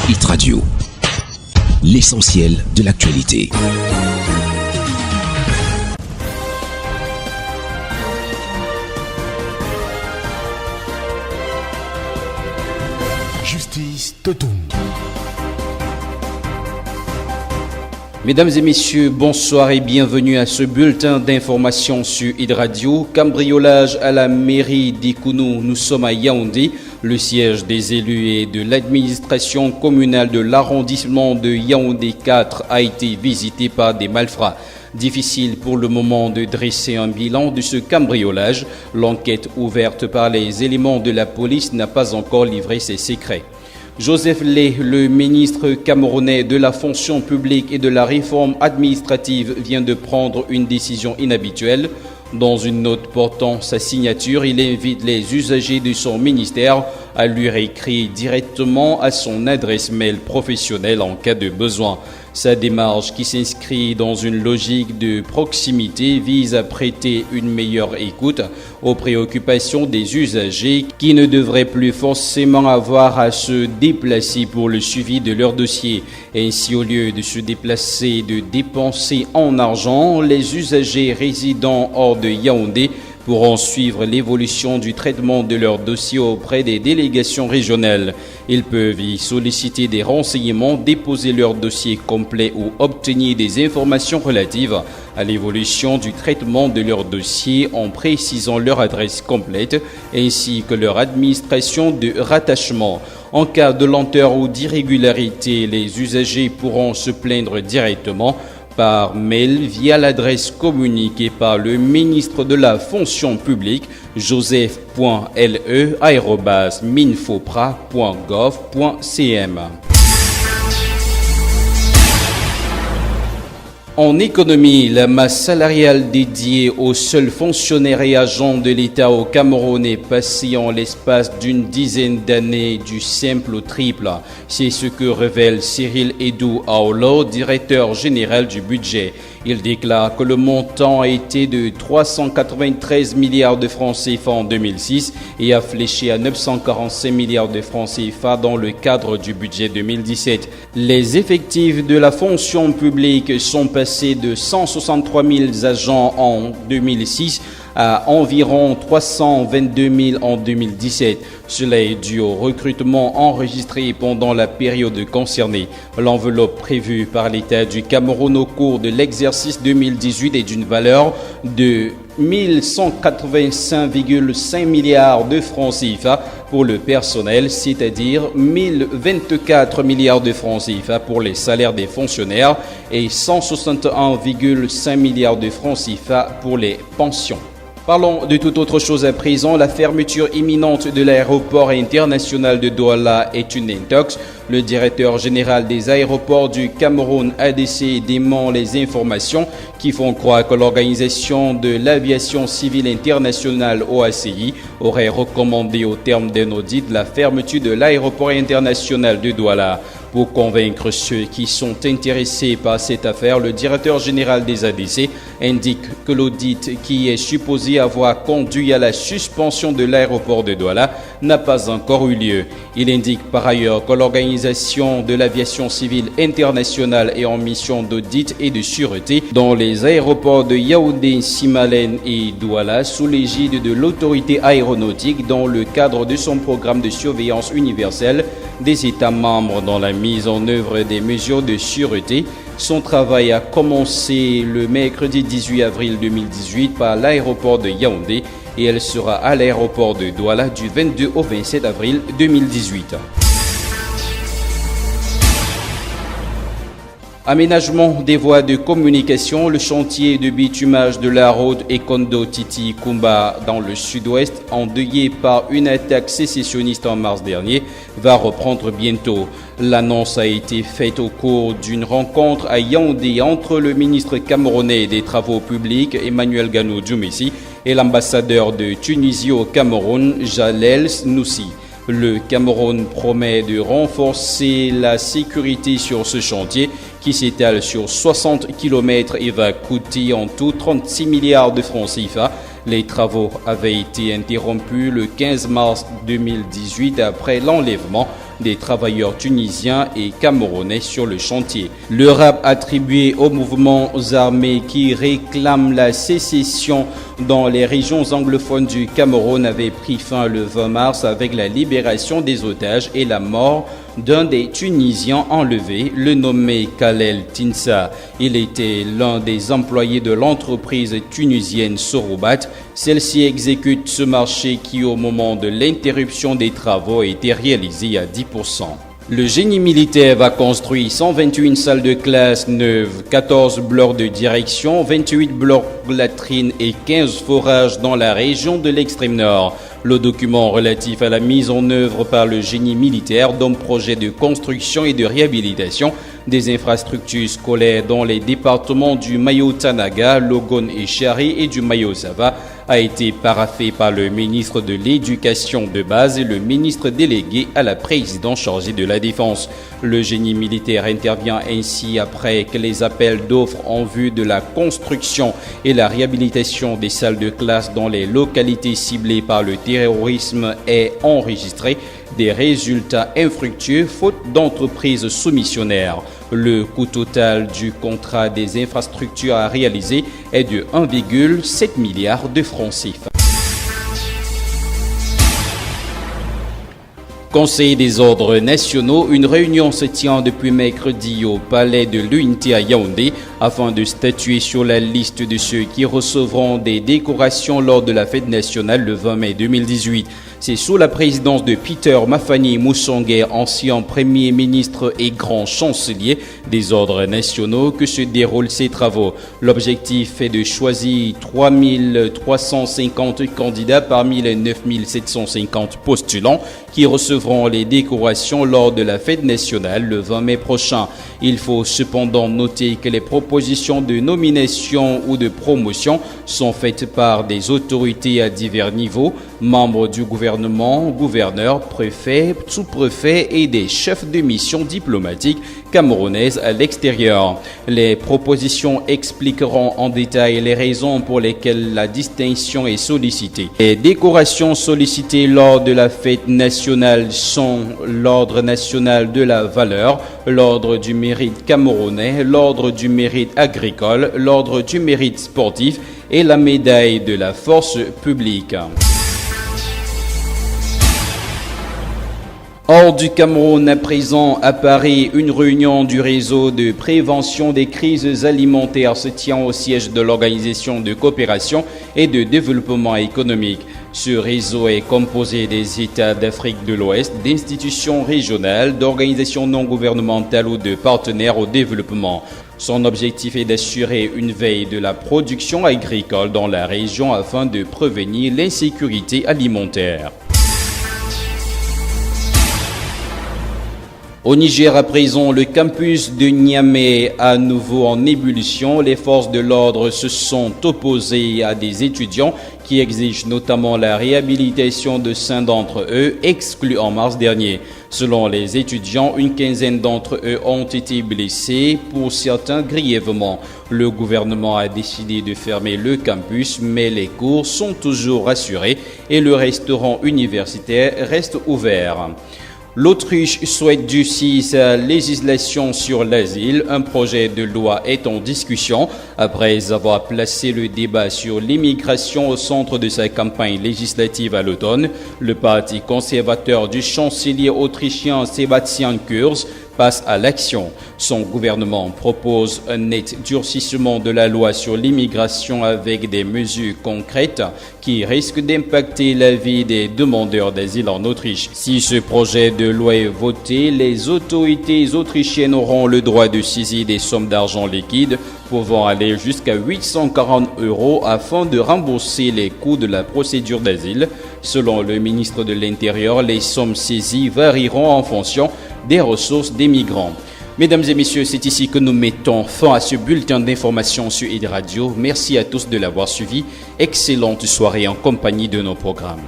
Hit Radio, l'essentiel de l'actualité. Justice Totoum. Mesdames et messieurs, bonsoir et bienvenue à ce bulletin d'information sur Hit Radio. Cambriolage à la mairie d'Ikounou. Nous sommes à Yaoundé, le siège des élus et de l'administration communale de l'arrondissement de Yaoundé 4 a été visité par des malfrats. Difficile pour le moment de dresser un bilan de ce cambriolage. L'enquête ouverte par les éléments de la police n'a pas encore livré ses secrets. Joseph Lay, le ministre camerounais de la fonction publique et de la réforme administrative, vient de prendre une décision inhabituelle. Dans une note portant sa signature, il invite les usagers de son ministère à lui réécrire directement à son adresse mail professionnelle en cas de besoin. Sa démarche, qui s'inscrit dans une logique de proximité, vise à prêter une meilleure écoute aux préoccupations des usagers qui ne devraient plus forcément avoir à se déplacer pour le suivi de leur dossier. Ainsi, au lieu de se déplacer et de dépenser en argent, les usagers résidant hors de Yaoundé pourront suivre l'évolution du traitement de leur dossier auprès des délégations régionales. Ils peuvent y solliciter des renseignements, déposer leur dossier complet ou obtenir des informations relatives à l'évolution du traitement de leur dossier en précisant leur adresse complète ainsi que leur administration de rattachement. En cas de lenteur ou d'irrégularité, les usagers pourront se plaindre directement par mail via l'adresse communiquée par le ministre de la fonction publique joseph.le@minfopra.gov.cm. En économie, la masse salariale dédiée aux seuls fonctionnaires et agents de l'État au Cameroun est passée en l'espace d'une dizaine d'années du simple au triple. C'est ce que révèle Cyril Edou Aolo, directeur général du budget. Il déclare que le montant a été de 393 milliards de francs CFA en 2006 et a fléché à 945 milliards de francs CFA dans le cadre du budget 2017. Les effectifs de la fonction publique sont passés de 163 000 agents en 2006 à environ 322 000 en 2017. Cela est dû au recrutement enregistré pendant la période concernée. L'enveloppe prévue par l'État du Cameroun au cours de l'exercice 2018 est d'une valeur de 1185,5 milliards de francs CFA pour le personnel, c'est-à-dire 1024 milliards de francs CFA pour les salaires des fonctionnaires et 161,5 milliards de francs CFA pour les pensions. Parlons de toute autre chose à présent. La fermeture imminente de l'aéroport international de Douala est une intox. Le directeur général des aéroports du Cameroun, ADC, dément les informations qui font croire que l'Organisation de l'aviation civile internationale, OACI, aurait recommandé au terme d'un audit la fermeture de l'aéroport international de Douala. Pour convaincre ceux qui sont intéressés par cette affaire, le directeur général des ADC indique que l'audit qui est supposé avoir conduit à la suspension de l'aéroport de Douala n'a pas encore eu lieu. Il indique par ailleurs que l'Organisation de l'aviation civile internationale est en mission d'audit et de sûreté dans les aéroports de Yaoundé, Simalène et Douala sous l'égide de l'autorité aéronautique dans le cadre de son programme de surveillance universelle des États membres dans la mise en œuvre des mesures de sûreté. Son travail a commencé le mercredi 18 avril 2018 par l'aéroport de Yaoundé et elle sera à l'aéroport de Douala du 22 au 27 avril 2018. Aménagement des voies de communication, le chantier de bitumage de la route Ekondo-Titi-Kumba dans le sud-ouest, endeuillé par une attaque sécessionniste en mars dernier, va reprendre bientôt. L'annonce a été faite au cours d'une rencontre à Yaoundé entre le ministre camerounais des Travaux publics, Emmanuel Ganou Djoumissi, et l'ambassadeur de Tunisie au Cameroun, Jalel Snoussi. Le Cameroun promet de renforcer la sécurité sur ce chantier qui s'étale sur 60 km et va coûter en tout 36 milliards de francs CFA. Les travaux avaient été interrompus le 15 mars 2018 après l'enlèvement des travailleurs tunisiens et camerounais sur le chantier. Le rap attribué aux mouvements armés qui réclament la sécession dans les régions anglophones du Cameroun avait pris fin le 20 mars avec la libération des otages et la mort d'un des Tunisiens enlevés, le nommé Khalel Tinsa. Il était l'un des employés de l'entreprise tunisienne Sorobat. Celle-ci exécute ce marché qui, au moment de l'interruption des travaux, était réalisé à 10%. Le génie militaire va construire 128 salles de classe neuves, 14 blocs de direction, 28 blocs latrines et 15 forages dans la région de l'extrême nord. Le document relatif à la mise en œuvre par le génie militaire d'un projet de construction et de réhabilitation des infrastructures scolaires dans les départements du Mayo-Tanaga, Logone et Chari et du Mayo-Sava a été paraphé par le ministre de l'Éducation de base et le ministre délégué à la présidence chargée de la Défense. Le génie militaire intervient ainsi après que les appels d'offres en vue de la construction et la réhabilitation des salles de classe dans les localités ciblées par le terrorisme aient enregistré des résultats infructueux faute d'entreprises soumissionnaires. Le coût total du contrat des infrastructures à réaliser est de 1,7 milliard de francs CFA. Conseil des ordres nationaux, une réunion se tient depuis mercredi au palais de l'Unité à Yaoundé afin de statuer sur la liste de ceux qui recevront des décorations lors de la fête nationale le 20 mai 2018. C'est sous la présidence de Peter Mafani Moussongué, ancien Premier ministre et grand chancelier des ordres nationaux, que se déroulent ces travaux. L'objectif est de choisir 3350 candidats parmi les 9750 postulants qui recevront les décorations lors de la fête nationale le 20 mai prochain. Il faut cependant noter que les propositions de nomination ou de promotion sont faites par des autorités à divers niveaux, membres du gouvernement, gouverneurs, préfets, sous-préfets et des chefs de mission diplomatiques camerounaises à l'extérieur. Les propositions expliqueront en détail les raisons pour lesquelles la distinction est sollicitée. Les décorations sollicitées lors de la fête nationale sont l'Ordre national de la valeur, l'Ordre du mérite camerounais, l'Ordre du mérite agricole, l'Ordre du mérite sportif et la médaille de la force publique. Hors du Cameroun, à présent, à Paris, une réunion du réseau de prévention des crises alimentaires se tient au siège de l'Organisation de coopération et de développement économique. Ce réseau est composé des États d'Afrique de l'Ouest, d'institutions régionales, d'organisations non gouvernementales ou de partenaires au développement. Son objectif est d'assurer une veille de la production agricole dans la région afin de prévenir l'insécurité alimentaire. Au Niger, à présent, le campus de Niamey à nouveau en ébullition. Les forces de l'ordre se sont opposées à des étudiants qui exigent notamment la réhabilitation de 5 d'entre eux, exclus en mars dernier. Selon les étudiants, une quinzaine d'entre eux ont été blessés, pour certains grièvement. Le gouvernement a décidé de fermer le campus, mais les cours sont toujours assurés et le restaurant universitaire reste ouvert. L'Autriche souhaite durcir sa législation sur l'asile. Un projet de loi est en discussion. Après avoir placé le débat sur l'immigration au centre de sa campagne législative à l'automne, le parti conservateur du chancelier autrichien Sebastian Kurz passe à l'action. Son gouvernement propose un net durcissement de la loi sur l'immigration avec des mesures concrètes qui risquent d'impacter la vie des demandeurs d'asile en Autriche. Si ce projet de loi est voté, les autorités autrichiennes auront le droit de saisir des sommes d'argent liquide pouvant aller jusqu'à 840 € afin de rembourser les coûts de la procédure d'asile. Selon le ministre de l'Intérieur, les sommes saisies varieront en fonction des ressources des migrants. Mesdames et messieurs, c'est ici que nous mettons fin à ce bulletin d'information sur Idradio. Merci à tous de l'avoir suivi. Excellente soirée en compagnie de nos programmes.